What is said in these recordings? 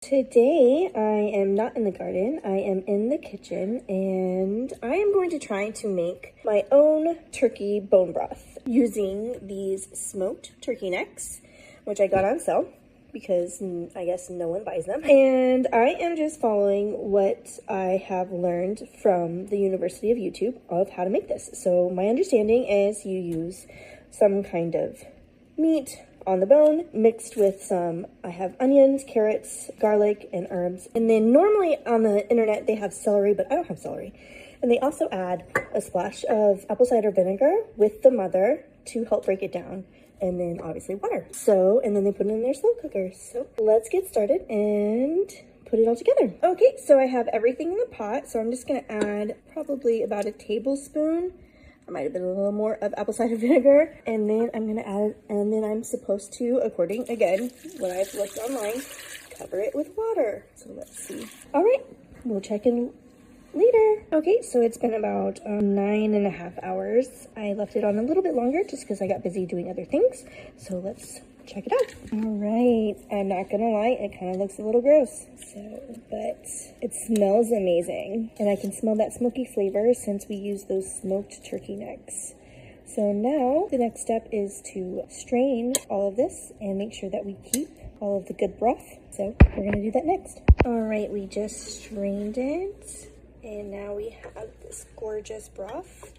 Today I am not in the garden, I am in the kitchen, and I am going to try to make my own turkey bone broth using these smoked turkey necks, which I got on sale because I guess no one buys them. And I am just following what I have learned from the University of YouTube of how to make this. So my understanding is you use some kind of meat on the bone mixed with some, I have onions, carrots, garlic, and herbs. And then normally on the internet they have celery, but I don't have celery. And they also add a splash of apple cider vinegar with the mother to help break it down. And then obviously water. So, and then they put it in their slow cooker. So let's get started and put it all together. Okay, so I have everything in the pot. So I'm just gonna add probably about a tablespoon. I might have been a little more of apple cider vinegar. And then I'm gonna add, and then I'm supposed to, according, again, what I've looked online, cover it with water. So let's see. All right, we'll check in later. Okay, so it's been about 9.5 hours. I left it on a little bit longer just because I got busy doing other things. So let's check it out. All right, I'm not gonna lie, it kind of looks a little gross. But it smells amazing. And I can smell that smoky flavor since we use those smoked turkey necks. So now the next step is to strain all of this and make sure that we keep all of the good broth. So we're gonna do that next. All right, we just strained it. And now we have this gorgeous broth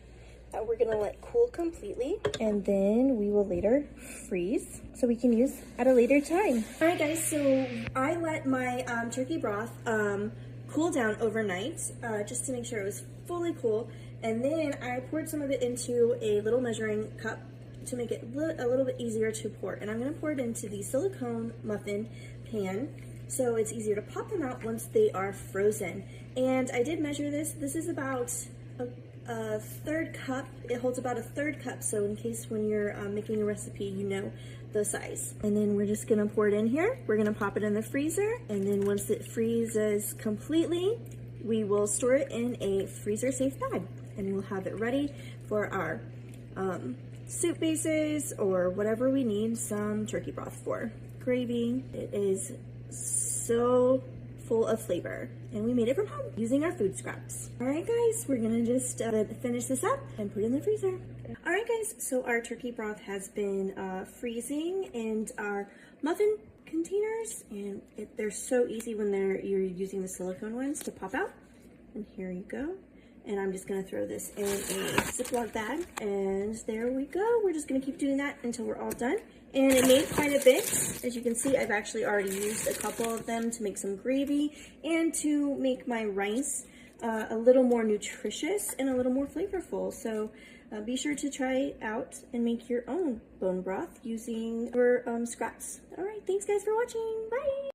that we're gonna let cool completely, and then we will later freeze so we can use at a later time. All right guys, so I let my turkey broth cool down overnight just to make sure it was fully cool, and then I poured some of it into a little measuring cup to make it a little bit easier to pour. And I'm gonna pour it into the silicone muffin pan so it's easier to pop them out once they are frozen. And I did measure this. This is about a third cup. It holds about a third cup, so in case when you're making a recipe, you know the size. And then we're just gonna pour it in here. We're gonna pop it in the freezer, and then once it freezes completely, we will store it in a freezer safe bag, and we'll have it ready for our soup bases or whatever we need some turkey broth for. Gravy, it is so full of flavor, and we made it from home using our food scraps. All right guys, we're gonna just finish this up and put it in the freezer. All right guys, so our turkey broth has been freezing in our muffin containers, and they're so easy when you're using the silicone ones to pop out. And here you go. And I'm just gonna throw this in a Ziploc bag, and there we go. We're just gonna keep doing that until we're all done. And it made quite a bit. As you can see, I've actually already used a couple of them to make some gravy and to make my rice a little more nutritious and a little more flavorful. So be sure to try out and make your own bone broth using your scraps. All right, thanks guys for watching. Bye.